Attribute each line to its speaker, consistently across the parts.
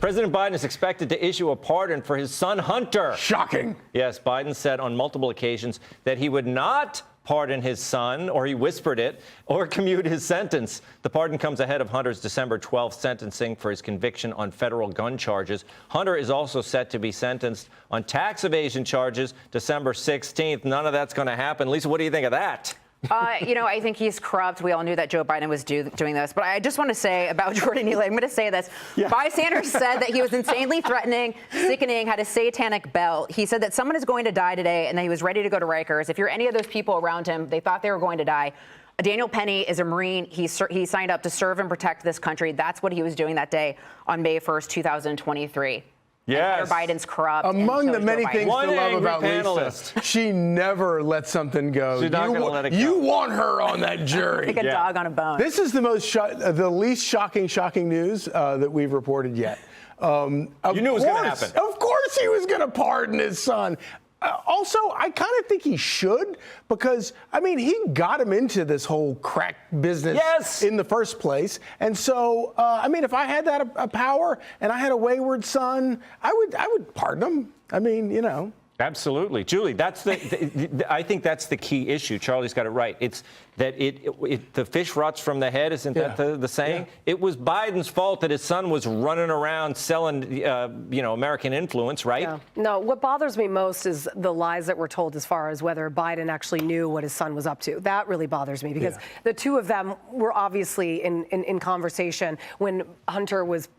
Speaker 1: President Biden is expected to issue a pardon for his son, Hunter.
Speaker 2: Shocking.
Speaker 1: Yes, Biden said on multiple occasions that he would not pardon his son, or he whispered it, or commute his sentence. The pardon comes ahead of Hunter's December 12th sentencing for his conviction on federal gun charges. Hunter is also set to be sentenced on tax evasion charges December 16th. None of that's going to happen. Lisa, what do you think of that?
Speaker 3: I think he's corrupt. We all knew that Joe Biden was doing this. But I just want to say about Jordan Neely, I'm going to say this. Yeah. Bystanders said that he was insanely threatening, sickening, had a satanic belt. He said that someone is going to die today and that he was ready to go to Rikers. If you're any of those people around him, they thought they were going to die. Daniel Penny is a Marine. He signed up to serve and protect this country. That's what he was doing that day on May 1st, 2023.
Speaker 1: Yes.
Speaker 3: Hunter Biden's corrupt.
Speaker 2: Among the many things to love about
Speaker 1: panelist.
Speaker 2: Lisa, she never lets something go.
Speaker 1: She's not going to let it go.
Speaker 2: You want her on that jury.
Speaker 3: Like a dog on a bone.
Speaker 2: This is the least shocking news that we've reported yet.
Speaker 1: You knew it was going to happen.
Speaker 2: Of course he was going to pardon his son. Also, I kind of think he should because, he got him into this whole crack business in the first place. And so, if I had that power and I had a wayward son, I would pardon him.
Speaker 1: Absolutely. Julie, that's I think that's the key issue. Charlie's got it right. It's that the fish rots from the head. Isn't that the saying? Yeah. It was Biden's fault that his son was running around selling, American influence, right?
Speaker 4: Yeah. No, what bothers me most is the lies that were told as far as whether Biden actually knew what his son was up to. That really bothers me because the two of them were obviously in conversation when Hunter was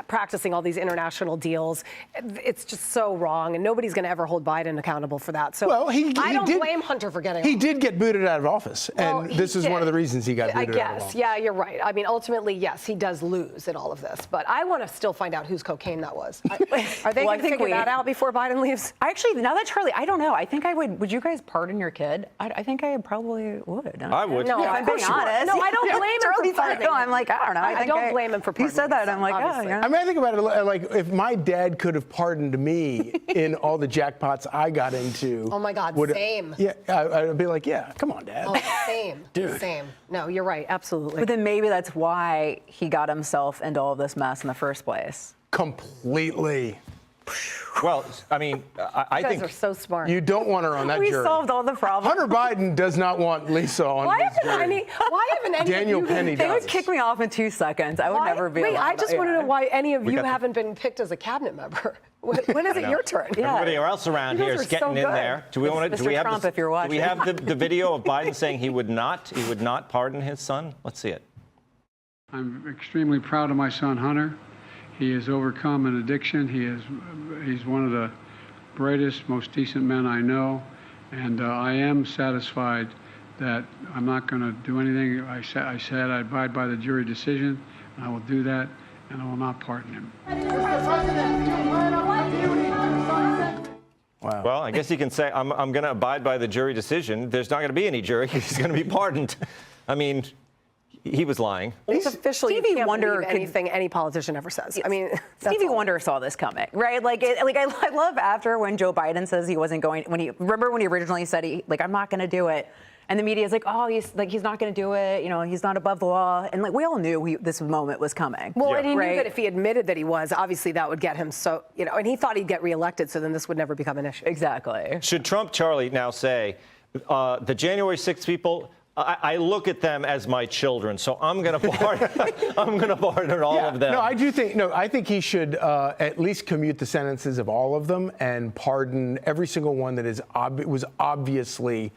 Speaker 4: practicing all these international deals. It's just so wrong, and nobody's going to ever hold Biden accountable for that. So I don't blame Hunter for getting off.
Speaker 2: He did get booted out of office, and this is one of the reasons he got booted out of office.
Speaker 4: Yeah, you're right. Ultimately, yes, he does lose at all of this, but I want to still find out whose cocaine that was. Are they going to figure that out before Biden leaves?
Speaker 3: Actually, now that Charlie, I don't know. I think I would. Would you guys pardon your kid? I think I probably would.
Speaker 1: I would.
Speaker 4: No,
Speaker 3: if I'm being honest.
Speaker 4: No, I don't blame him for pardoning.
Speaker 3: No, I'm like, I don't know.
Speaker 4: I don't blame him for pardoning.
Speaker 3: He said that, I'm like,
Speaker 2: I think about it like if my dad could have pardoned me in all the jackpots I got into.
Speaker 4: Oh my God, same.
Speaker 2: Yeah, I'd be like, yeah, come on, Dad.
Speaker 4: Oh, same.
Speaker 2: Dude.
Speaker 4: Same. No, you're right. Absolutely.
Speaker 3: But then maybe that's why he got himself into all this mess in the first place.
Speaker 2: Completely.
Speaker 1: Well, I
Speaker 4: you
Speaker 1: think
Speaker 4: guys are so smart.
Speaker 2: You don't want her on that jury.
Speaker 3: We solved all the problems.
Speaker 2: Hunter Biden does not want Lisa on his jury.
Speaker 4: Why haven't any
Speaker 2: Daniel
Speaker 4: of you
Speaker 2: Penny
Speaker 3: They
Speaker 2: does.
Speaker 3: would kick me off in 2 seconds. I would never be
Speaker 4: Wait,
Speaker 3: allowed.
Speaker 4: I just want to know why any of you
Speaker 1: the-
Speaker 4: haven't been picked as a cabinet member. When is it your turn?
Speaker 1: everybody else around
Speaker 4: You
Speaker 1: here
Speaker 4: guys
Speaker 1: is
Speaker 4: are
Speaker 1: getting
Speaker 4: so
Speaker 1: in
Speaker 4: good.
Speaker 1: there. Do we want to?
Speaker 3: Mr.
Speaker 1: Do we have
Speaker 3: Trump,
Speaker 1: this,
Speaker 3: if you're
Speaker 1: Do we
Speaker 3: watching.
Speaker 1: have the video of Biden saying he would not pardon his son? Let's see it.
Speaker 5: I'm extremely proud of my son Hunter. He has overcome an addiction. He's one of the brightest, most decent men I know, and I am satisfied that I'm not going to do anything. I said I abide by the jury decision, and I will do that, and I will not pardon him.
Speaker 2: Wow.
Speaker 1: Well, I guess you can say I'm going to abide by the jury decision. There's not going to be any jury. He's going to be pardoned. He was lying.
Speaker 4: It's official. You
Speaker 3: Stevie
Speaker 4: can't
Speaker 3: Wonder
Speaker 4: believe anything any politician ever says.
Speaker 3: Stevie Wonder saw this coming, right? I love after when Joe Biden says he wasn't going. Remember when he originally said I'm not going to do it, and the media is like, oh, he's not going to do it. He's not above the law, and we all knew this moment was coming.
Speaker 4: Well, and he knew that if he admitted that he was, obviously that would get him and he thought he'd get reelected, so then this would never become an issue.
Speaker 3: Exactly.
Speaker 1: Should Trump, Charlie, now say the January 6th people? I look at them as my children, so I'm going to pardon. I'm going to pardon all of them.
Speaker 2: No, I do think. No, I think he should at least commute the sentences of all of them and pardon every single one that was obviously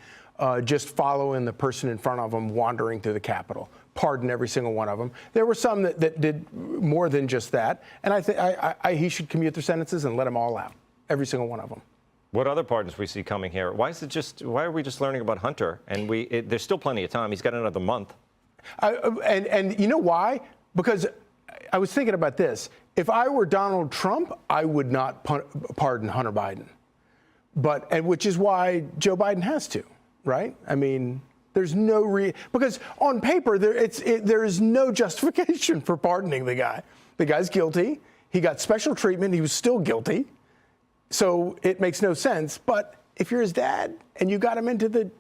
Speaker 2: just following the person in front of him wandering through the Capitol. Pardon every single one of them. There were some that did more than just that, and I think he should commute their sentences and let them all out, every single one of them.
Speaker 1: What other pardons we see coming here? Why are we just learning about Hunter? And there's still plenty of time. He's got another month.
Speaker 2: And you know why? Because I was thinking about this. If I were Donald Trump, I would not pardon Hunter Biden. And which is why Joe Biden has to, right? There's no because on paper there is no justification for pardoning the guy. The guy's guilty. He got special treatment. He was still guilty. So it makes no sense. But if you're his dad and you got him into the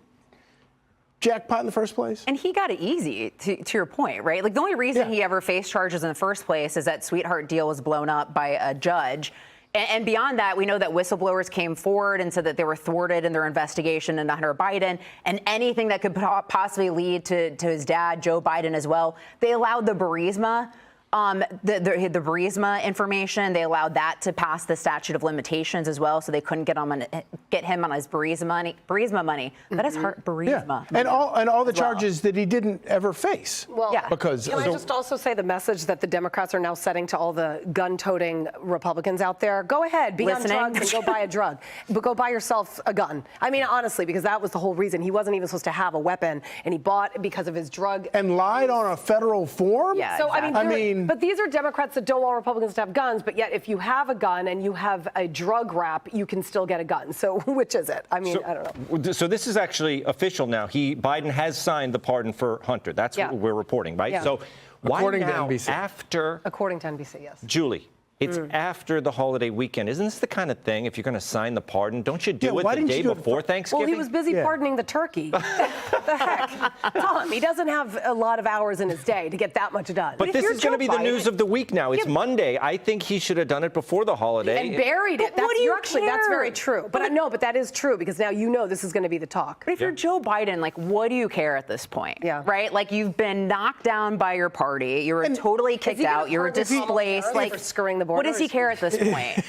Speaker 2: jackpot in the first place?
Speaker 3: And he got it easy, to your point, right? Like the only reason he ever faced charges in the first place is that Sweetheart deal was blown up by a judge. And beyond that, we know that whistleblowers came forward and said that they were thwarted in their investigation into Hunter Biden, and anything that could possibly lead to his dad, Joe Biden, as well. They allowed the Burisma. The Burisma information, they allowed that to pass the statute of limitations as well, so they couldn't get him on his Burisma money. That is hard, Burisma.
Speaker 2: And all the charges that he didn't ever face.
Speaker 4: Well,
Speaker 2: because
Speaker 4: can I just also say the message that the Democrats are now setting to all the gun-toting Republicans out there? Go ahead, be
Speaker 3: Listening.
Speaker 4: on drugs and go buy a drug, but go buy yourself a gun. I mean, honestly, because that was the whole reason. He wasn't even supposed to have a weapon, and he bought because of his drug.
Speaker 2: And lied on a federal form?
Speaker 3: Yeah.
Speaker 4: So
Speaker 3: Exactly.
Speaker 4: but these are Democrats that don't want Republicans to have guns, but yet if you have a gun and you have a drug rap, you can still get a gun. So which is it? I mean, I don't know.
Speaker 1: So this is actually official now. Biden has signed the pardon for Hunter. That's what we're reporting, right?
Speaker 4: Yeah.
Speaker 1: So why
Speaker 2: According to
Speaker 1: now,
Speaker 2: NBC.
Speaker 1: after
Speaker 4: According to NBC, yes.
Speaker 1: Julie? It's after the holiday weekend. Isn't this the kind of thing, if you're going to sign the pardon, don't you do
Speaker 2: why
Speaker 1: it the
Speaker 2: didn't
Speaker 1: day
Speaker 2: you do it
Speaker 1: before Thanksgiving?
Speaker 4: Well, he was busy pardoning the turkey. What the heck? Tell him he doesn't have a lot of hours in his day to get that much done.
Speaker 1: But this
Speaker 4: you're
Speaker 1: is going to be
Speaker 4: Joe
Speaker 1: the
Speaker 4: Biden-
Speaker 1: news of the week now. It's Monday. I think he should have done it before the holiday.
Speaker 4: and buried it.
Speaker 3: But what do you
Speaker 4: That's
Speaker 3: care?
Speaker 4: very true. But I know, but that is true because now you know this is going to be the talk.
Speaker 3: But if you're Joe Biden, like, what do you care at this point?
Speaker 4: Yeah.
Speaker 3: Right? Like, you've been knocked down by your party. You were totally kicked
Speaker 4: he gonna
Speaker 3: out. You were
Speaker 4: pardon Kamala
Speaker 3: displaced.
Speaker 4: Harris
Speaker 3: Like,
Speaker 4: for scurrying the
Speaker 3: what does he
Speaker 4: border?
Speaker 3: care at this point?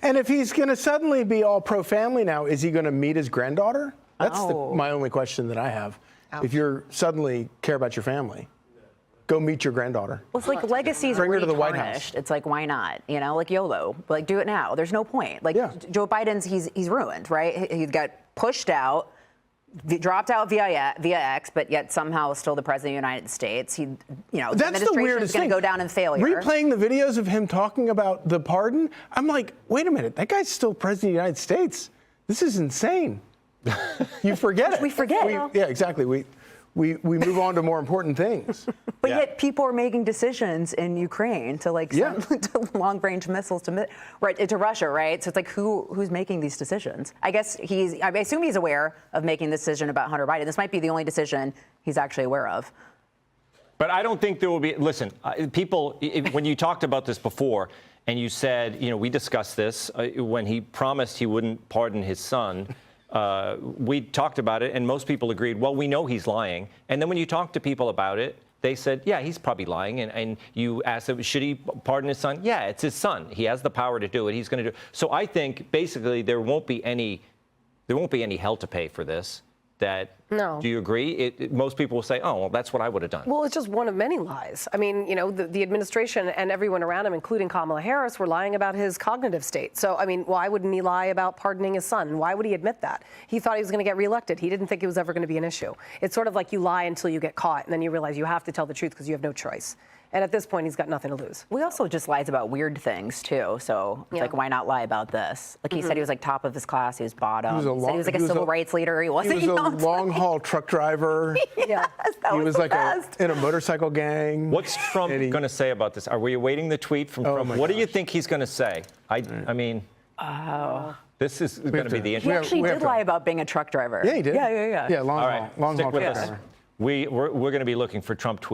Speaker 2: And if he's going to suddenly be all pro-family now, is he going to meet his granddaughter? That's my only question that I have. If you're suddenly care about your family, go meet your granddaughter.
Speaker 3: Well, it's like legacy's
Speaker 2: Bring her
Speaker 3: already
Speaker 2: to the White
Speaker 3: tarnished.
Speaker 2: House.
Speaker 3: It's like, why not? You know, like YOLO. Like, do it now. There's no point. Like, Joe Biden's, he's ruined, right? He got pushed out, dropped out via X, but yet somehow still the president of the United States. The
Speaker 2: That's the
Speaker 3: administration
Speaker 2: weirdest
Speaker 3: is going
Speaker 2: thing.
Speaker 3: to go down in failure.
Speaker 2: Replaying the videos of him talking about the pardon, I'm like, wait a minute, that guy's still president of the United States. This is insane. You forget it.
Speaker 3: We forget.
Speaker 2: Yeah, exactly. We move on to more important things.
Speaker 3: But yet people are making decisions in Ukraine to send to long-range missiles to Russia, right? So it's like who's making these decisions? I assume he's aware of making the decision about Hunter Biden. This might be the only decision he's actually aware of.
Speaker 1: But I don't think there will be. Listen, people, when you talked about this before, and you said, we discussed this when he promised he wouldn't pardon his son. We talked about it, and most people agreed, well, we know he's lying. And then when you talk to people about it, they said, yeah, he's probably lying. And you asked them, should he pardon his son? Yeah, it's his son. He has the power to do it. He's going to do it. So I think basically there won't be any hell to pay for this.
Speaker 4: No.
Speaker 1: Do you agree? Most people will say, oh, well, that's what I would have done.
Speaker 4: Well, it's just one of many lies. I mean, the administration and everyone around him, including Kamala Harris, were lying about his cognitive state. So, I mean, why wouldn't he lie about pardoning his son? Why would he admit that? He thought he was going to get reelected. He didn't think it was ever going to be an issue. It's sort of like you lie until you get caught, and then you realize you have to tell the truth because you have no choice. And at this point, he's got nothing to lose.
Speaker 3: We also just lies about weird things, too. So it's like, why not lie about this? Like he said he was like top of his class. He was bottom. He said he was like a civil rights leader. He wasn't.
Speaker 2: He was a long-haul truck driver.
Speaker 3: Yes, that
Speaker 2: He was
Speaker 3: the
Speaker 2: like
Speaker 3: best.
Speaker 2: in a motorcycle gang.
Speaker 1: What's Trump going to say about this? Are we awaiting the tweet from Trump? What do you think he's going to say? I mean, this is going to be the
Speaker 3: He
Speaker 1: interesting.
Speaker 3: actually did lie about being a truck driver.
Speaker 2: Yeah, he did.
Speaker 3: Yeah.
Speaker 2: Yeah, long
Speaker 1: All
Speaker 2: haul
Speaker 1: right,
Speaker 2: long
Speaker 1: stick
Speaker 2: haul
Speaker 1: with
Speaker 2: truck
Speaker 1: us.
Speaker 2: driver.
Speaker 1: We're going to be looking for Trump tweets.